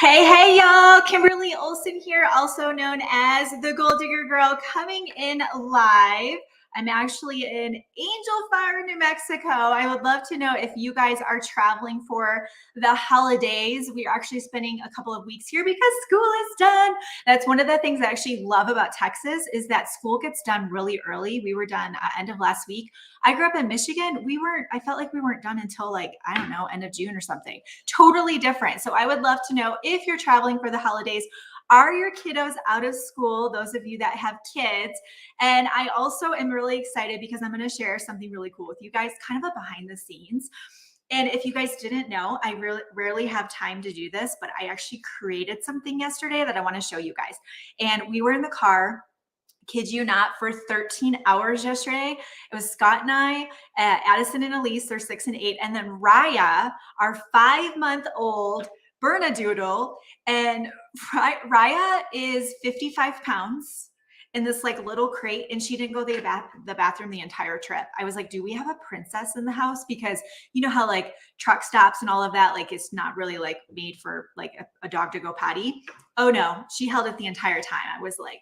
Hey, y'all. Kimberly Olson here, also known as the Gold Digger Girl, coming in live. I'm actually in Angel Fire, New Mexico. I would love to know if you guys are traveling for the holidays. We are actually spending a couple of weeks here because school is done. That's one of the things I actually love about Texas is that school gets done really early. We were done end of last week. I grew up in Michigan. I felt like we weren't done until I don't know, end of June or something. Totally different. So I would love to know if you're traveling for the holidays, are your kiddos out of school? Those of you that have kids. And I also am really excited because I'm going to share something really cool with you guys, kind of a behind the scenes. And if you guys didn't know, I really rarely have time to do this, but I actually created something yesterday that I want to show you guys. And we were in the car, kid you not, for 13 hours yesterday. It was Scott and I, Addison and Elise, they're 6 and 8, and then Raya, our 5-month-old Bernedoodle. And Raya is 55 pounds in this little crate, and she didn't go to the bathroom the entire trip. I was like, do we have a princess in the house? Because you know how truck stops and all of that, it's not really made for a dog to go potty. Oh no, she held it the entire time. I was like,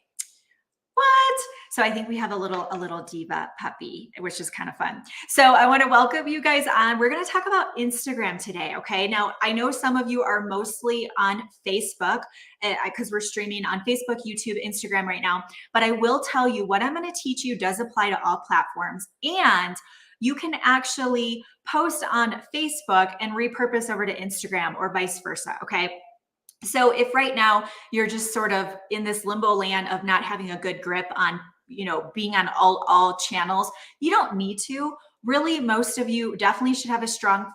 what? So I think we have a little diva puppy, which is kind of fun. So I want to welcome you guys on. We're going to talk about Instagram today. Okay. Now I know some of you are mostly on Facebook because we're streaming on Facebook, YouTube, Instagram right now, but I will tell you what I'm going to teach you does apply to all platforms, and you can actually post on Facebook and repurpose over to Instagram or vice versa. Okay. So if right now you're just sort of in this limbo land of not having a good grip on, being on all channels, you don't need to. Really, most of you definitely should have a strong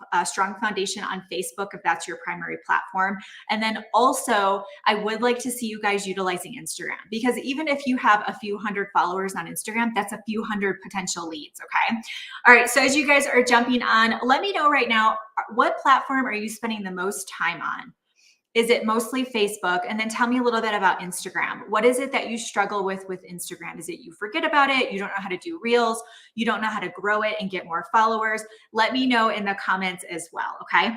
foundation on Facebook if that's your primary platform. And then also, I would like to see you guys utilizing Instagram, because even if you have a few hundred followers on Instagram, that's a few hundred potential leads. Okay. All right. So as you guys are jumping on, let me know right now, what platform are you spending the most time on? Is it mostly Facebook? And then tell me a little bit about Instagram. What is it that you struggle with Instagram? Is it you forget about it? You don't know how to do reels? You don't know how to grow it and get more followers? Let me know in the comments as well, okay?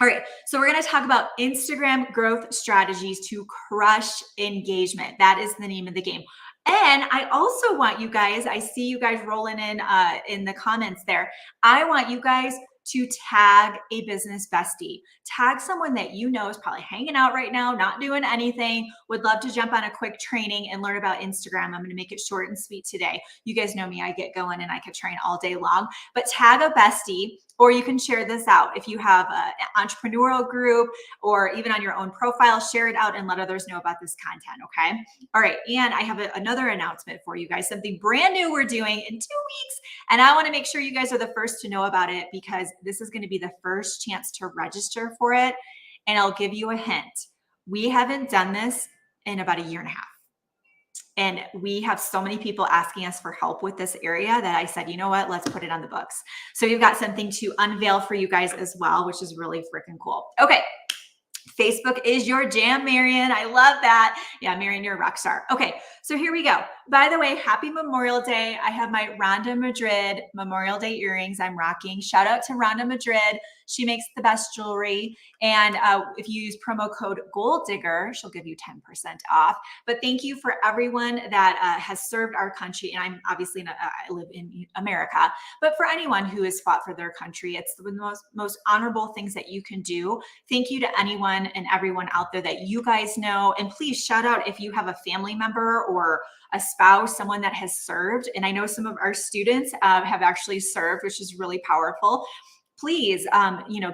All right, so we're going to talk about Instagram growth strategies to crush engagement. That is the name of the game. And I also want you guys, I see you guys rolling in the comments there. I want you guys to tag a business bestie. Tag someone that you know is probably hanging out right now, not doing anything, would love to jump on a quick training and learn about Instagram. I'm going to make it short and sweet today. You guys know me, I get going and I could train all day long, but tag a bestie. Or you can share this out if you have an entrepreneurial group or even on your own profile, share it out and let others know about this content, okay? All right, and I have another announcement for you guys, something brand new we're doing in 2 weeks, and I wanna make sure you guys are the first to know about it because this is gonna be the first chance to register for it, and I'll give you a hint. We haven't done this in about 1.5 years. And we have so many people asking us for help with this area that I said, you know what, let's put it on the books. So we've got something to unveil for you guys as well, which is really freaking cool. Okay. Facebook is your jam, Marion. I love that. Yeah, Marion, you're a rock star. Okay, so here we go. By the way, happy Memorial Day. I have my Rhonda Madrid Memorial Day earrings I'm rocking. Shout out to Rhonda Madrid. She makes the best jewelry. And if you use promo code GOLDDIGGER, she'll give you 10% off. But thank you for everyone that has served our country. And I'm obviously, I live in America, but for anyone who has fought for their country, it's the most honorable things that you can do. Thank you to anyone and everyone out there that you guys know. And please shout out if you have a family member or a spouse, someone that has served. And I know some of our students have actually served, which is really powerful. Please,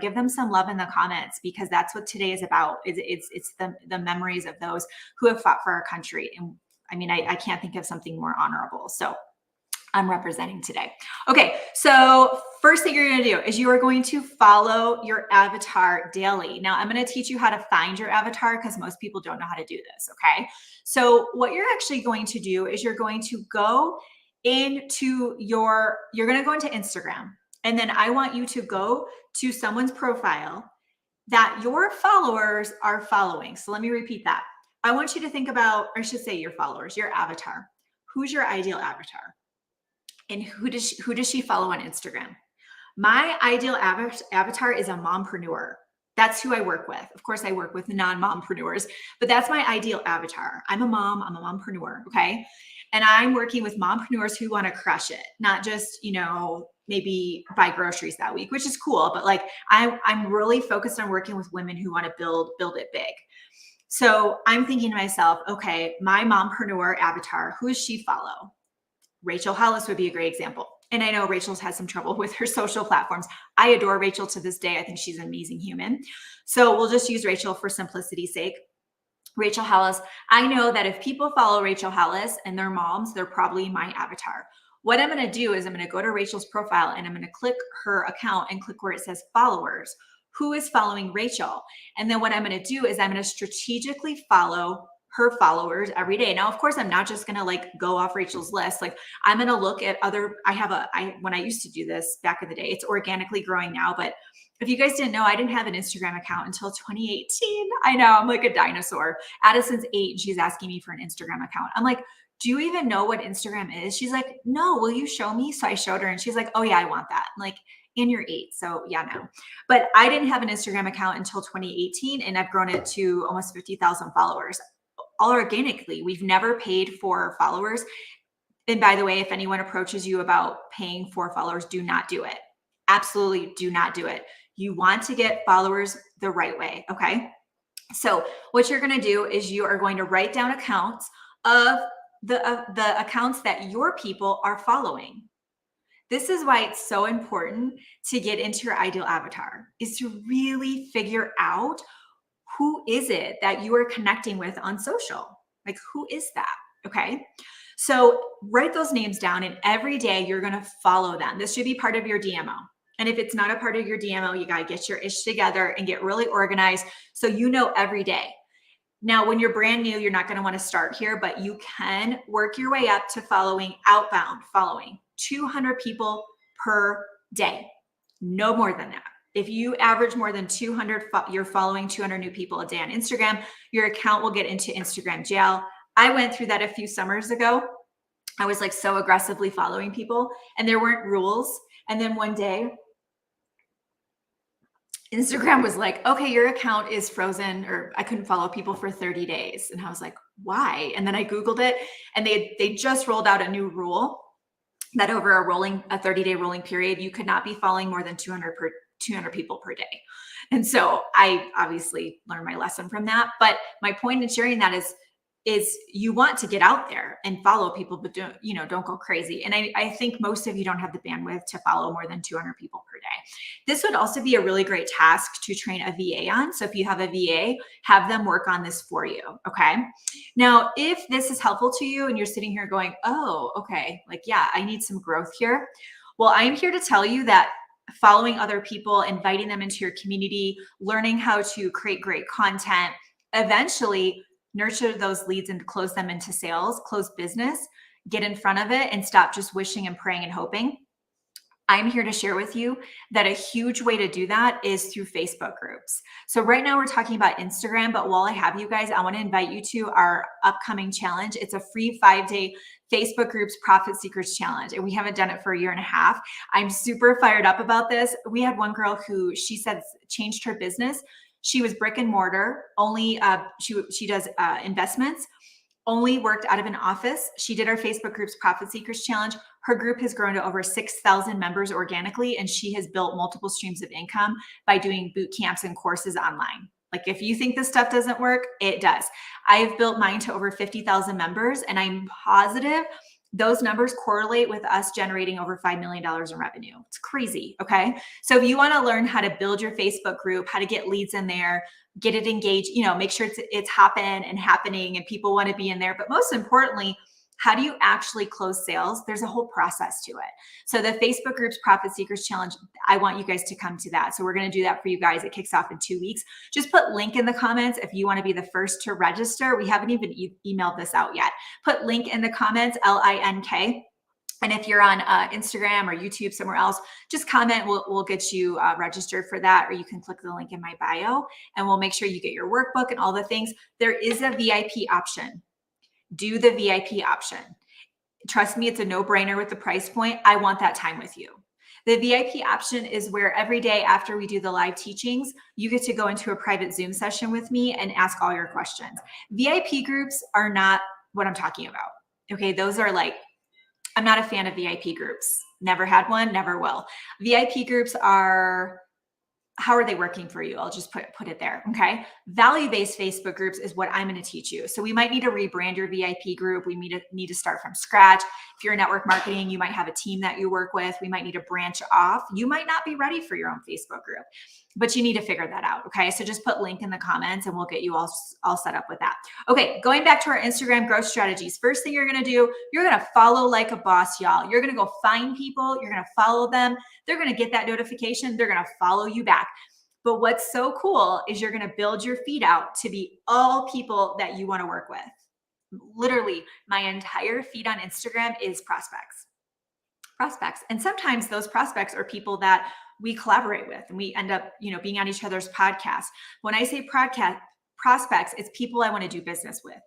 give them some love in the comments because that's what today is about. It's the memories of those who have fought for our country. And I mean, I can't think of something more honorable. So I'm representing today. Okay, so first thing you're going to do is you are going to follow your avatar daily. Now, I'm going to teach you how to find your avatar because most people don't know how to do this, okay? So what you're actually going to do is you're going to go into you're going to go into Instagram, and then I want you to go to someone's profile that your followers are following. So let me repeat that. I want you to think about, or I should say your followers, your avatar. Who's your ideal avatar? And who does she follow on Instagram? My ideal avatar is a mompreneur. That's who I work with. Of course, I work with non-mompreneurs, but that's my ideal avatar. I'm a mom, I'm a mompreneur, okay? And I'm working with mompreneurs who want to crush it, not just, maybe buy groceries that week, which is cool, but like I'm really focused on working with women who want to build it big. So I'm thinking to myself, okay, my mompreneur avatar, who does she follow? Rachel Hollis would be a great example. And I know Rachel's had some trouble with her social platforms. I adore Rachel to this day. I think she's an amazing human. So we'll just use Rachel for simplicity's sake. Rachel Hollis. I know that if people follow Rachel Hollis and their moms, they're probably my avatar. What I'm going to do is I'm going to go to Rachel's profile and I'm going to click her account and click where it says followers. Who is following Rachel? And then what I'm going to do is I'm going to strategically follow her followers every day. Now, of course, I'm not just going to like go off Rachel's list. Like I'm going to look at other, when I used to do this back in the day, it's organically growing now, but if you guys didn't know, I didn't have an Instagram account until 2018. I know, I'm like a dinosaur. Addison's 8 and she's asking me for an Instagram account. I'm like, do you even know what Instagram is? She's like, no, will you show me? So I showed her and she's like, oh yeah, I want that. I'm like, and you're 8. So yeah, no. But I didn't have an Instagram account until 2018 and I've grown it to almost 50,000 followers. All organically. We've never paid for followers. And by the way, if anyone approaches you about paying for followers, do not do it. Absolutely do not do it. You want to get followers the right way, okay? So what you're going to do is you are going to write down accounts of the accounts that your people are following. This is why it's so important to get into your ideal avatar, is to really figure out who is it that you are connecting with on social? Like, who is that? Okay. So write those names down and every day you're going to follow them. This should be part of your DMO. And if it's not a part of your DMO, you got to get your ish together and get really organized so you know every day. Now, when you're brand new, you're not going to want to start here, but you can work your way up to following 200 people per day. No more than that. If you average more than 200, you're following 200 new people a day on Instagram, your account will get into Instagram jail. I went through that a few summers ago. I was like so aggressively following people and there weren't rules. And then one day, Instagram was like, okay, your account is frozen, or I couldn't follow people for 30 days. And I was like, why? And then I Googled it and they just rolled out a new rule that over a 30-day rolling period, you could not be following more than 200 people per day. And so I obviously learned my lesson from that. But my point in sharing that is you want to get out there and follow people, but don't go crazy. And I think most of you don't have the bandwidth to follow more than 200 people per day. This would also be a really great task to train a VA on. So if you have a VA, have them work on this for you. Okay. Now, if this is helpful to you and you're sitting here going, oh, okay, like, yeah, I need some growth here. Well, I'm here to tell you that following other people, inviting them into your community, learning how to create great content, eventually nurture those leads and close them into sales, close business, get in front of it and stop just wishing and praying and hoping. I'm here to share with you that a huge way to do that is through Facebook groups. So right now we're talking about Instagram, but while I have you guys, I want to invite you to our upcoming challenge. It's a free 5-day Facebook groups Profit Secrets Challenge. And we haven't done it for a year and a half. I'm super fired up about this. We had one girl who she said changed her business. She was brick and mortar, only she does investments, only worked out of an office. She did our Facebook groups Profit Secrets Challenge. Her group has grown to over 6,000 members organically, and she has built multiple streams of income by doing boot camps and courses online. Like if you think this stuff doesn't work, it does. I've built mine to over 50,000 members, and I'm positive those numbers correlate with us generating over $5 million in revenue. It's crazy, okay? So if you wanna learn how to build your Facebook group, how to get leads in there, get it engaged, make sure it's hopping and happening and people wanna be in there. But most importantly, how do you actually close sales? There's a whole process to it. So the Facebook groups Profit Secrets Challenge, I want you guys to come to that. So we're going to do that for you guys. It kicks off in 2 weeks. Just put link in the comments if you want to be the first to register. We haven't even emailed this out yet. Put link in the comments, LINK. And if you're on Instagram or YouTube, somewhere else, just comment. We'll get you registered for that, or you can click the link in my bio and we'll make sure you get your workbook and all the things. There is a VIP option. Do the VIP option. Trust me, it's a no-brainer with the price point. I want that time with you. The VIP option is where every day after we do the live teachings, you get to go into a private Zoom session with me and ask all your questions. VIP groups are not what I'm talking about. Okay, those are like, I'm not a fan of VIP groups. Never had one, never will. VIP groups are, how are they working for you? I'll just put it there. Okay. Value-based Facebook groups is what I'm going to teach you. So we might need to rebrand your VIP group. We need to start from scratch. If you're in network marketing, you might have a team that you work with. We might need to branch off. You might not be ready for your own Facebook group, but you need to figure that out. Okay. So just put link in the comments and we'll get you all set up with that. Okay. Going back to our Instagram growth strategies. First thing you're going to do, you're going to follow like a boss, y'all. You're going to go find people. You're going to follow them. They're going to get that notification. They're going to follow you back. But what's so cool is you're going to build your feed out to be all people that you want to work with. Literally, my entire feed on Instagram is prospects. And sometimes those prospects are people that we collaborate with and we end up, being on each other's podcasts. When I say prospects, it's people I want to do business with.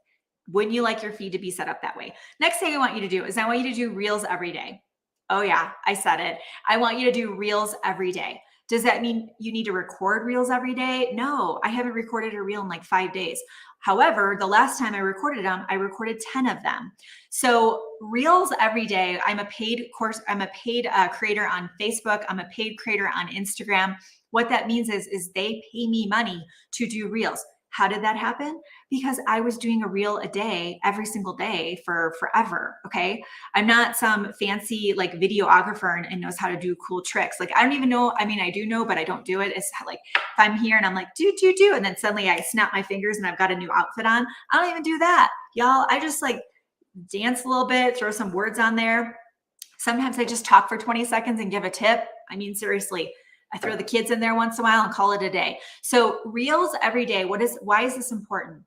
Wouldn't you like your feed to be set up that way? Next thing I want you to do is I want you to do reels every day. Oh yeah, I said it. I want you to do reels every day. Does that mean you need to record reels every day? No, I haven't recorded a reel in like 5 days. However, the last time I recorded them, I recorded 10 of them. So reels every day. I'm a paid creator on Facebook. I'm a paid creator on Instagram. What that means is they pay me money to do reels. How did that happen? Because I was doing a reel a day, every single day for forever. Okay. I'm not some fancy like videographer and knows how to do cool tricks. Like, I don't even know. I mean, I do know, but I don't do it. It's like, if I'm here and I'm like, do. And then suddenly I snap my fingers and I've got a new outfit on. I don't even do that. Y'all, I just like dance a little bit, throw some words on there. Sometimes I just talk for 20 seconds and give a tip. I mean, seriously, I throw the kids in there once in a while and call it a day. So reels every day. Why is this important?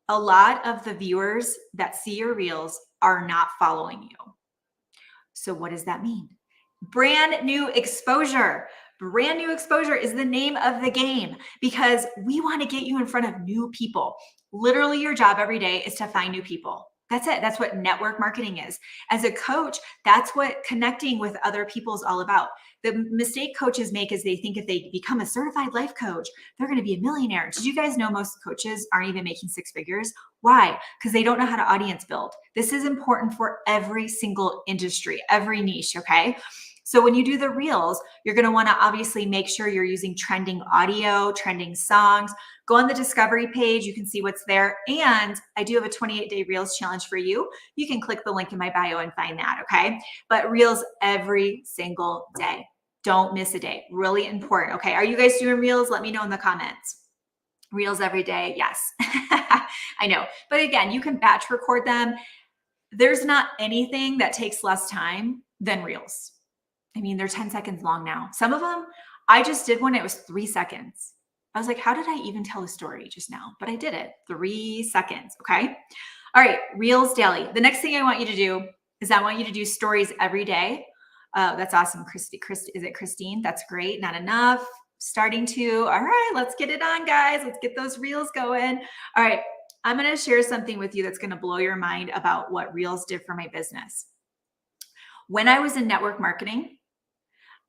A lot of the viewers that see your reels are not following you. So what does that mean? Brand new exposure. Brand new exposure is the name of the game because we want to get you in front of new people. Literally, your job every day is to find new people. That's it. That's what network marketing is. As a coach, that's what connecting with other people is all about. The mistake coaches make is they think if they become a certified life coach, they're going to be a millionaire. Did you guys know most coaches aren't even making 6 figures? Why? Because they don't know how to audience build. This is important for every single industry, every niche, okay? So when you do the reels, you're going to want to obviously make sure you're using trending audio, trending songs. Go on the discovery page. You can see what's there. And I do have a 28-day reels challenge for you. You can click the link in my bio and find that, okay? But reels every single day. Don't miss a day. Really important, okay? Are you guys doing reels? Let me know in the comments. Reels every day, yes. I know. But again, you can batch record them. There's not anything that takes less time than reels. I mean, they're 10 seconds long now. Some of them, I just did one. It was 3 seconds. I was like, how did I even tell a story just now? But I did it. 3 seconds. Okay. All right. Reels daily. The next thing I want you to do is I want you to do stories every day. That's awesome. Is it Christine? That's great. Not enough. Starting to. All right. Let's get it on, guys. Let's get those reels going. All right. I'm going to share something with you that's going to blow your mind about what reels did for my business. When I was in network marketing,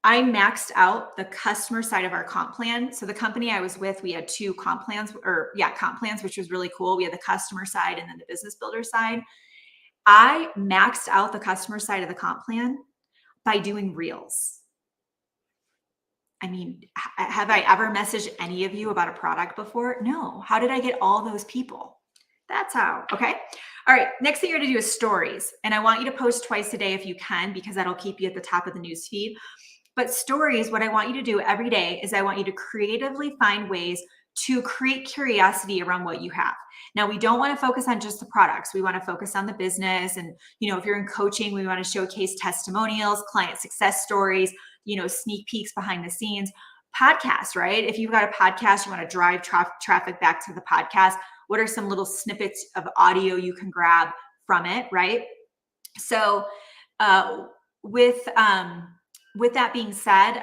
I maxed out the customer side of our comp plan. So the company I was with, we had 2 comp plans, which was really cool. We had the customer side and then the business builder side. I maxed out the customer side of the comp plan by doing reels. I mean, have I ever messaged any of you about a product before? No. How did I get all those people? That's how. Okay. All right. Next thing you're going to do is stories. And I want you to post twice a day if you can, because that'll keep you at the top of the news feed. But stories, what I want you to do every day is I want you to creatively find ways to create curiosity around what you have. Now, we don't want to focus on just the products. We want to focus on the business. And, if you're in coaching, we want to showcase testimonials, client success stories, sneak peeks behind the scenes. Podcasts, right? If you've got a podcast, you want to drive traffic back to the podcast. What are some little snippets of audio you can grab from it, right? So with that being said,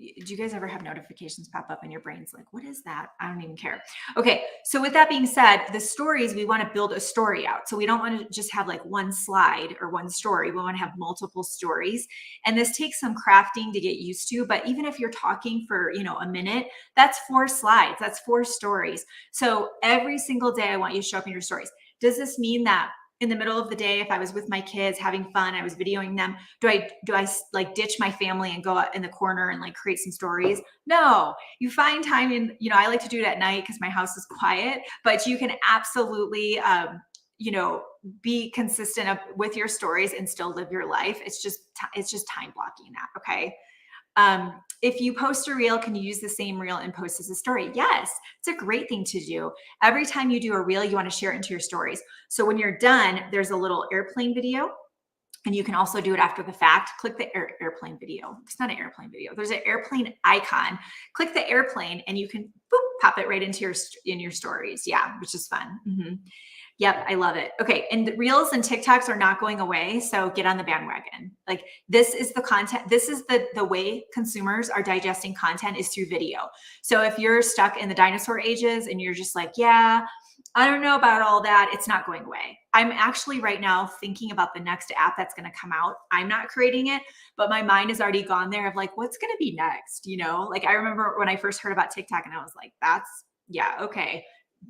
Do you guys ever have notifications pop up and your brain's like, what is that? I don't even care. Okay. So with that being said, the stories, we want to build a story out. So we don't want to just have like one slide or one story. We want to have multiple stories. And this takes some crafting to get used to. But even if you're talking for, a minute, that's 4 slides. That's 4 stories. So every single day I want you to show up in your stories. Does this mean that in the middle of the day, if I was with my kids having fun, I was videoing them, do I like ditch my family and go out in the corner and like create some stories? No, you find time in, I like to do it at night because my house is quiet, but you can absolutely, be consistent with your stories and still live your life. It's just time blocking that. Okay. If you post a reel, can you use the same reel and post as a story? Yes, it's a great thing to do. Every time you do a reel, you want to share it into your stories. So when you're done, there's a little airplane video, and you can also do it after the fact. Click the airplane video. It's not an airplane video. There's an airplane icon. Click the airplane, and you can pop it right into your stories. Yeah, which is fun. Mm-hmm. Yep, I love it. Okay, and the reels and TikToks are not going away, so get on the bandwagon. Like, this is the content. This is the way consumers are digesting content, is through video. So if you're stuck in the dinosaur ages and you're just like, yeah, I don't know about all that, it's not going away. I'm actually right now thinking about the next app that's going to come out. I'm not creating it, but my mind has already gone there of like, what's going to be next? Like, I remember when I first heard about TikTok and I was like, yeah, okay.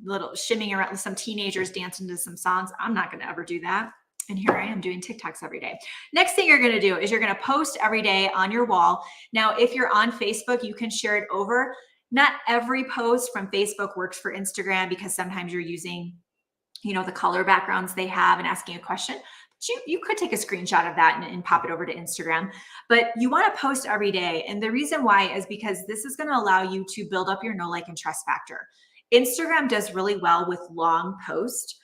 Little shimmying around with some teenagers dancing to some songs. I'm not going to ever do that. And here I am doing TikToks every day. Next thing you're going to do is you're going to post every day on your wall. Now, if you're on Facebook, you can share it over. Not every post from Facebook works for Instagram because sometimes you're using, the color backgrounds they have and asking a question. But you could take a screenshot of that and pop it over to Instagram. But you want to post every day. And the reason why is because this is going to allow you to build up your know, like, and trust factor. Instagram does really well with long posts.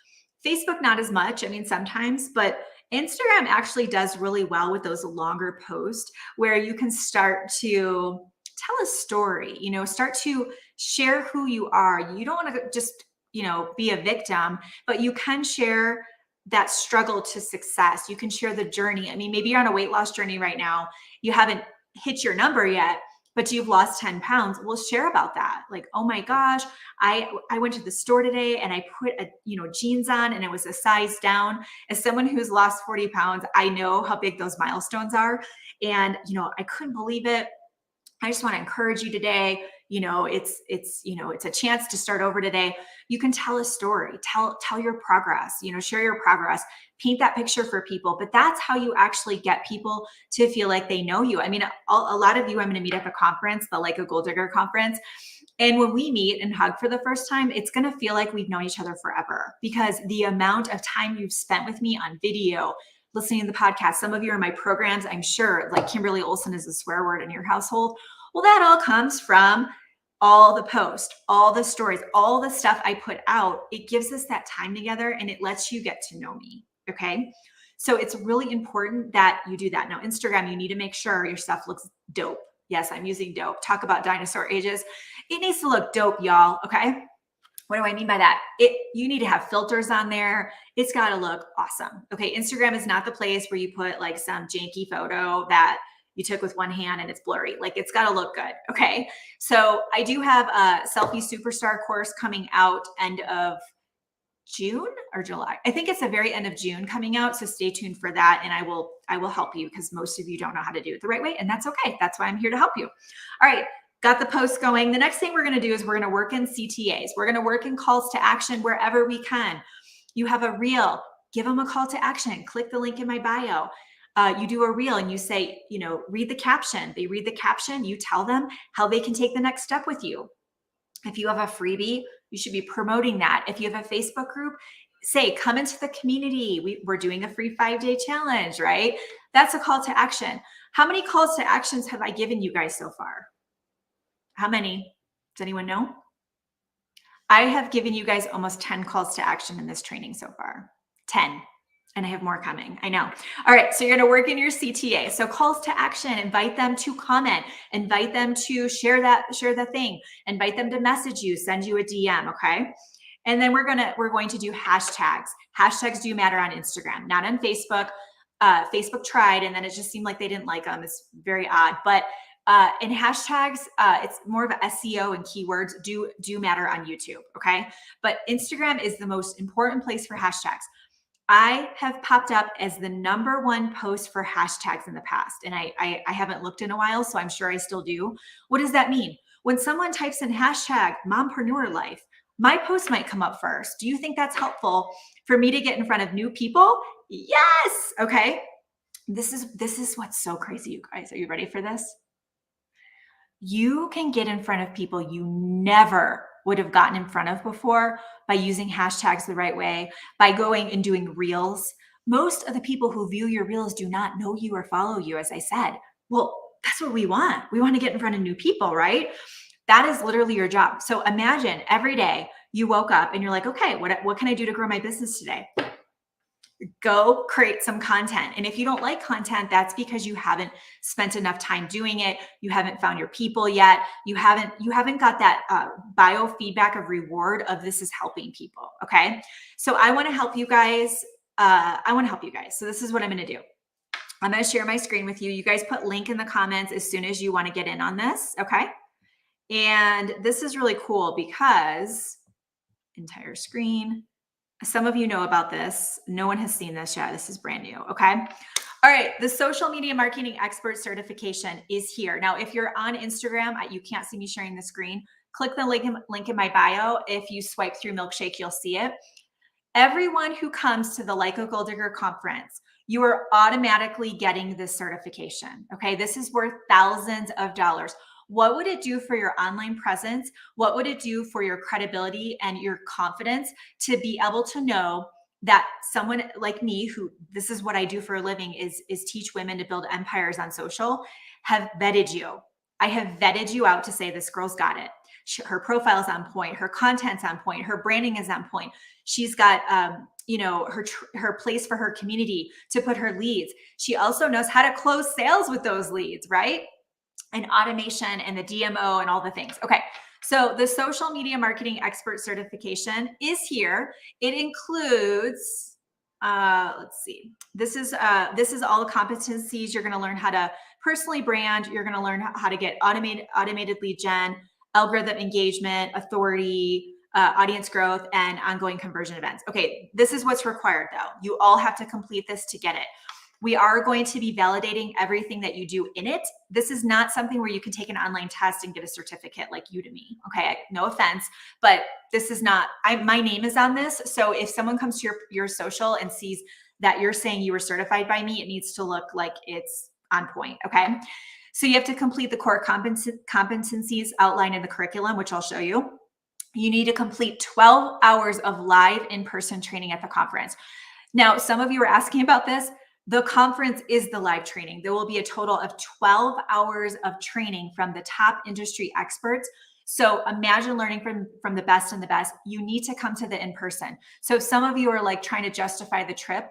Facebook, not as much. I mean, sometimes, but Instagram actually does really well with those longer posts where you can start to tell a story, start to share who you are. You don't want to just, be a victim, but you can share that struggle to success. You can share the journey. I mean, maybe you're on a weight loss journey right now. You haven't hit your number yet, but you've lost 10 pounds. We'll share about that. Like, oh my gosh, I went to the store today and I put jeans on and it was a size down. As someone who's lost 40 pounds, I know how big those milestones are. And, I couldn't believe it. I just want to encourage you today. It's a chance to start over today. You can tell a story, tell your progress, share your progress, paint that picture for people. But that's how you actually get people to feel like they know you. I mean, a lot of you, I'm going to meet at the conference, the Like a Gold Digger conference. And when we meet and hug for the first time, it's going to feel like we've known each other forever because the amount of time you've spent with me on video, listening to the podcast. Some of you are in my programs. I'm sure, like, Kimberly Olson is a swear word in your household. Well, that all comes from all the posts, all the stories, all the stuff I put out. It gives us that time together and it lets you get to know me. Okay. So it's really important that you do that. Now, Instagram, you need to make sure your stuff looks dope. Yes, I'm using dope. Talk about dinosaur ages. It needs to look dope, y'all. Okay. What do I mean by that? You need to have filters on there. It's got to look awesome. Okay. Instagram is not the place where you put like some janky photo that you took with one hand and it's blurry. Like, it's got to look good. Okay. So I do have a Selfie Superstar course coming out end of June or July. I think it's the very end of June coming out. So stay tuned for that. And I will help you because most of you don't know how to do it the right way. And that's okay. That's why I'm here to help you. All right. Got the post going. The next thing we're going to do is we're going to work in CTAs. We're going to work in calls to action wherever we can. You have a reel, give them a call to action. Click the link in my bio. You do a reel and you say, read the caption. They read the caption. You tell them how they can take the next step with you. If you have a freebie, you should be promoting that. If you have a Facebook group, say, come into the community. We're doing a free 5-day challenge, right? That's a call to action. How many calls to actions have I given you guys so far? How many? Does anyone know? I have given you guys almost 10 calls to action in this training so far. 10. And I have more coming. I know. All right. So you're going to work in your CTA. So calls to action, invite them to comment, invite them to share the thing, invite them to message you, send you a DM. Okay. And then we're going to do hashtags. Hashtags do matter on Instagram, not on Facebook. Facebook tried, and then it just seemed like they didn't like them. It's very odd, but And hashtags, it's more of a SEO and keywords do matter on YouTube, okay? But Instagram is the most important place for hashtags. I have popped up as the #1 post for hashtags in the past, and I haven't looked in a while, so I'm sure I still do. What does that mean? When someone types in hashtag mompreneur life, my post might come up first. Do you think that's helpful for me to get in front of new people? Yes. Okay. This is what's so crazy, you guys. Are you ready for this? You can get in front of people you never would have gotten in front of before by using hashtags the right way, by going and doing reels. Most of the people who view your reels do not know you or follow you, as I said. Well, that's what we want. We want to get in front of new people, right? That is literally your job. So imagine every day you woke up and you're like, okay, what can I do to grow my business today? Go create some content. And if you don't like content, that's because you haven't spent enough time doing it. You haven't found your people yet. You haven't got that biofeedback of reward of this is helping people. Okay. So I want to help you guys. So this is what I'm going to do. I'm going to share my screen with you. You guys put link in the comments as soon as you want to get in on this. Okay. And this is really cool because entire screen. Some of you know about this. No one has seen this yet. This is brand new. Okay. All right. The social media marketing expert certification is here. Now, if you're on Instagram, you can't see me sharing the screen. Click the link in my bio. If you swipe through Milkshake, you'll see it. Everyone who comes to the Like a Gold Digger conference, you are automatically getting this certification. Okay. This is worth thousands of dollars. What would it do for your online presence? What would it do for your credibility and your confidence to be able to know that someone like me, who this is what I do for a living, is teach women to build empires on social, have vetted you. I have vetted you out to say this girl's got it. Her profile is on point. Her content's on point. Her branding is on point. She's got, her place for her community to put her leads. She also knows how to close sales with those leads, right? And automation and the DMO and all the things. Okay. So the social media marketing expert certification is here. It includes, let's see, this is all the competencies. You're going to learn how to personally brand. You're going to learn how to get automated lead gen, algorithm engagement, authority, audience growth, and ongoing conversion events. Okay. This is what's required though. You all have to complete this to get it. We are going to be validating everything that you do in it. This is not something where you can take an online test and get a certificate like Udemy. Okay, no offense, but this is not, my name is on this. So if someone comes to your social and sees that you're saying you were certified by me, it needs to look like it's on point, okay? So you have to complete the core competencies outlined in the curriculum, which I'll show you. You need to complete 12 hours of live in-person training at the conference. Now, some of you are asking about this. The conference is the live training. There will be a total of 12 hours of training from the top industry experts. So imagine learning from the best and the best. You need to come to the in-person. So if some of you are like trying to justify the trip,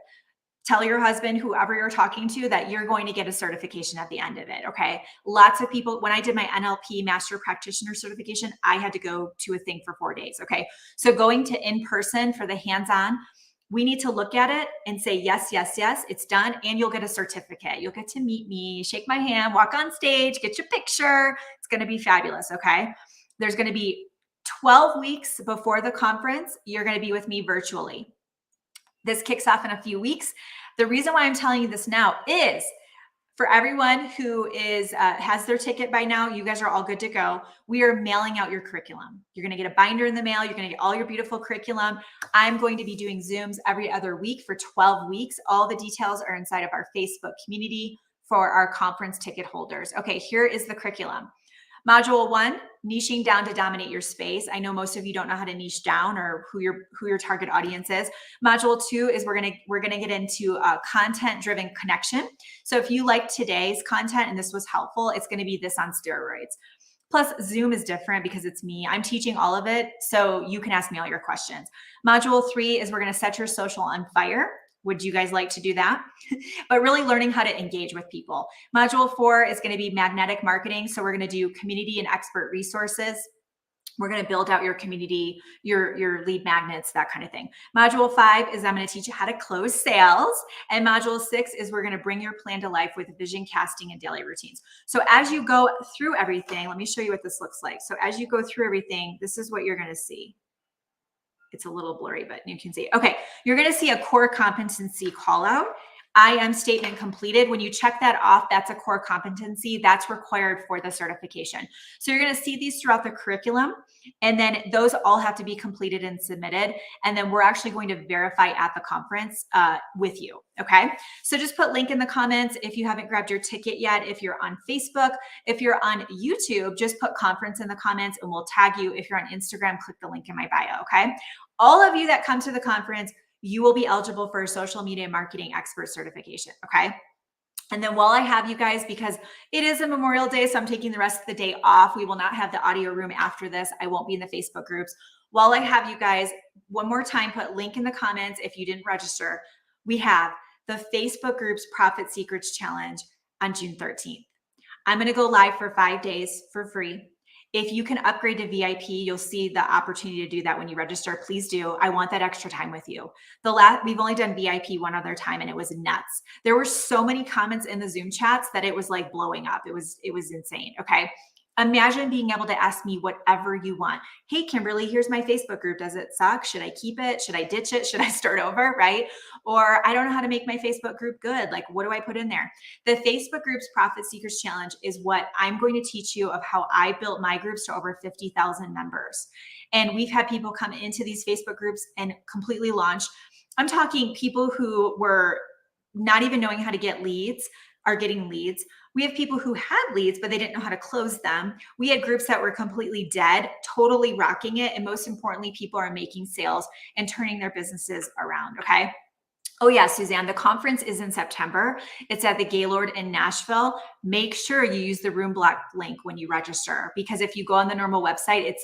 tell your husband, whoever you're talking to, that you're going to get a certification at the end of it, okay? Lots of people, when I did my NLP Master Practitioner certification, I had to go to a thing for 4 days, okay? So going to in-person for the hands-on, we need to look at it and say, yes, yes, yes, it's done. And you'll get a certificate. You'll get to meet me, shake my hand, walk on stage, get your picture. It's going to be fabulous. Okay. There's going to be 12 weeks before the conference. You're going to be with me virtually. This kicks off in a few weeks. The reason why I'm telling you this now is for everyone who has their ticket by now, you guys are all good to go. We are mailing out your curriculum. You're going to get a binder in the mail. You're going to get all your beautiful curriculum. I'm going to be doing Zooms every other week for 12 weeks. All the details are inside of our Facebook community for our conference ticket holders. Okay, here is the curriculum. Module 1, niching down to dominate your space. I know most of you don't know how to niche down or who your target audience is. Module 2 is we're gonna get into content-driven connection. So if you like today's content and this was helpful, it's gonna be this on steroids. Plus Zoom is different because it's me. I'm teaching all of it, so you can ask me all your questions. Module 3 is we're gonna set your social on fire. Would you guys like to do that? But really learning how to engage with people. Module 4 is going to be magnetic marketing. So we're going to do community and expert resources. We're going to build out your community, your lead magnets, that kind of thing. Module 5 is I'm going to teach you how to close sales. And module 6 is we're going to bring your plan to life with vision casting and daily routines. So as you go through everything, let me show you what this looks like. So as you go through everything, this is what you're going to see. It's a little blurry, but you can see it. Okay, you're going to see a core competency call out. I am statement completed. When you check that off, that's a core competency that's required for the certification. So you're going to see these throughout the curriculum, and then those all have to be completed and submitted. And then we're actually going to verify at the conference with you. Okay. So just put link in the comments if you haven't grabbed your ticket yet. If you're on Facebook, if you're on YouTube, just put conference in the comments and we'll tag you. If you're on Instagram, click the link in my bio. Okay. All of you that come to the conference, you will be eligible for a social media marketing expert certification. Okay. And then while I have you guys, because it is a Memorial Day, so I'm taking the rest of the day off. We will not have the audio room after this. I won't be in the Facebook groups. While I have you guys, one more time, put link in the comments if you didn't register. We have the Facebook groups Profit Secrets Challenge on June 13th. I'm going to go live for 5 days for free. If you can upgrade to VIP, you'll see the opportunity to do that when you register. Please do. I want that extra time with you. We've only done VIP one other time and it was nuts. There were so many comments in the Zoom chats that it was like blowing up. It was insane. Okay. Imagine being able to ask me whatever you want. Hey, Kimberly, here's my Facebook group. Does it suck? Should I keep it? Should I ditch it? Should I start over? Right? Or I don't know how to make my Facebook group good. Like, what do I put in there? The Facebook groups Profit Seekers Challenge is what I'm going to teach you of how I built my groups to over 50,000 members. And we've had people come into these Facebook groups and completely launch. I'm talking people who were not even knowing how to get leads are getting leads. We have people who had leads, but they didn't know how to close them. We had groups that were completely dead, totally rocking it. And most importantly, people are making sales and turning their businesses around. Okay. Oh yeah, Suzanne, the conference is in September. It's at the Gaylord in Nashville. Make sure you use the room block link when you register, because if you go on the normal website,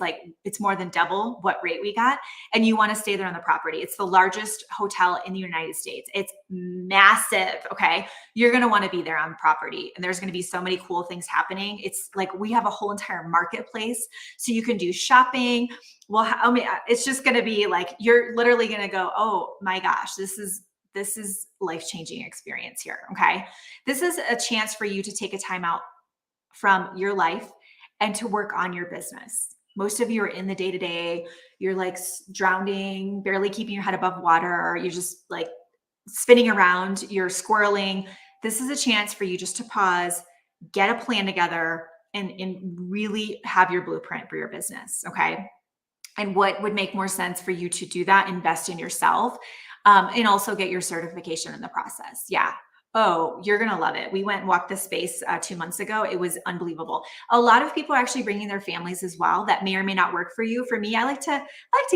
it's more than double what rate we got, and you want to stay there on the property. It's the largest hotel in the United States. It's massive, okay? You're going to want to be there on property, and there's going to be so many cool things happening. It's like we have a whole entire marketplace, so you can do shopping. Well, I mean, it's just going to be like, you're literally going to go, oh my gosh, this is life-changing experience here. Okay. This is a chance for you to take a time out from your life and to work on your business. Most of you are in the day-to-day, you're like drowning, barely keeping your head above water. You're just like spinning around, you're squirreling. This is a chance for you just to pause, get a plan together, and really have your blueprint for your business. Okay. And what would make more sense for you to do that? Invest in yourself. And also get your certification in the process. Yeah. Oh, you're going to love it. We went and walked the space 2 months ago. It was unbelievable. A lot of people are actually bringing their families as well. That may or may not work for you. For me, I like to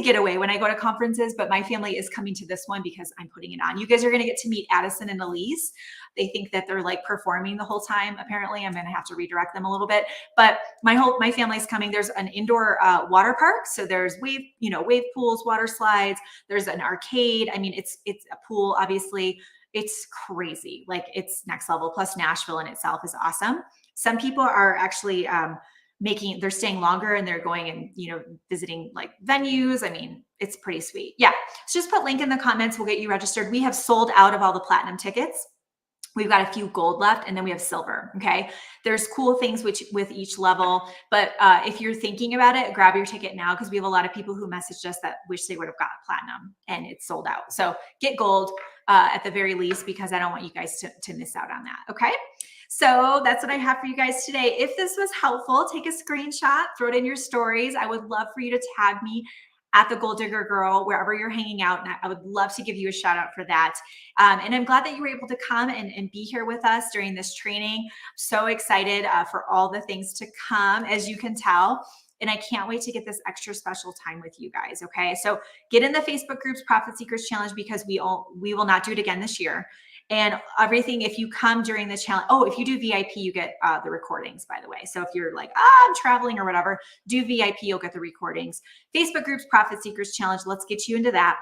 get away when I go to conferences, but my family is coming to this one because I'm putting it on. You guys are going to get to meet Addison and Elise. They think that they're like performing the whole time. Apparently, I'm going to have to redirect them a little bit, but my family's coming. There's an indoor water park. So there's wave pools, water slides. There's an arcade. I mean, it's a pool, obviously. It's crazy. Like, it's next level. Plus Nashville in itself is awesome. Some people are actually they're staying longer and they're going and, visiting like venues. I mean, it's pretty sweet. Yeah. So just put link in the comments. We'll get you registered. We have sold out of all the platinum tickets. We've got a few gold left, and then we have silver. Okay. There's cool things with each level, but if you're thinking about it, grab your ticket now, because we have a lot of people who messaged us that wish they would have got platinum and it's sold out. So get gold at the very least, because I don't want you guys to miss out on that. Okay. So that's what I have for you guys today. If this was helpful, take a screenshot, throw it in your stories. I would love for you to tag me at the Gold Digger Girl, wherever you're hanging out. And I would love to give you a shout out for that. And I'm glad that you were able to come and be here with us during this training. So excited for all the things to come, as you can tell. And I can't wait to get this extra special time with you guys. Okay. So get in the Facebook groups, Profit Seekers Challenge, because we will not do it again this year. And everything, if you come during the challenge, if you do VIP, you get the recordings, by the way. So if you're like, I'm traveling or whatever, do VIP, you'll get the recordings. Facebook groups, Profit Seekers Challenge, let's get you into that.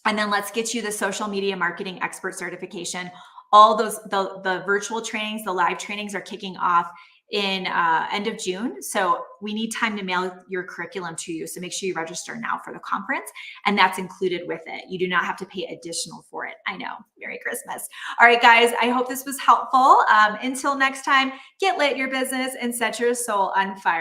And then let's get you the social media marketing expert certification. All those, the virtual trainings, the live trainings are kicking off in end of June. So we need time to mail your curriculum to you. So make sure you register now for the conference, and that's included with it. You do not have to pay additional for it. I know. Merry Christmas. All right, guys, I hope this was helpful. Until next time, get lit your business and set your soul on fire.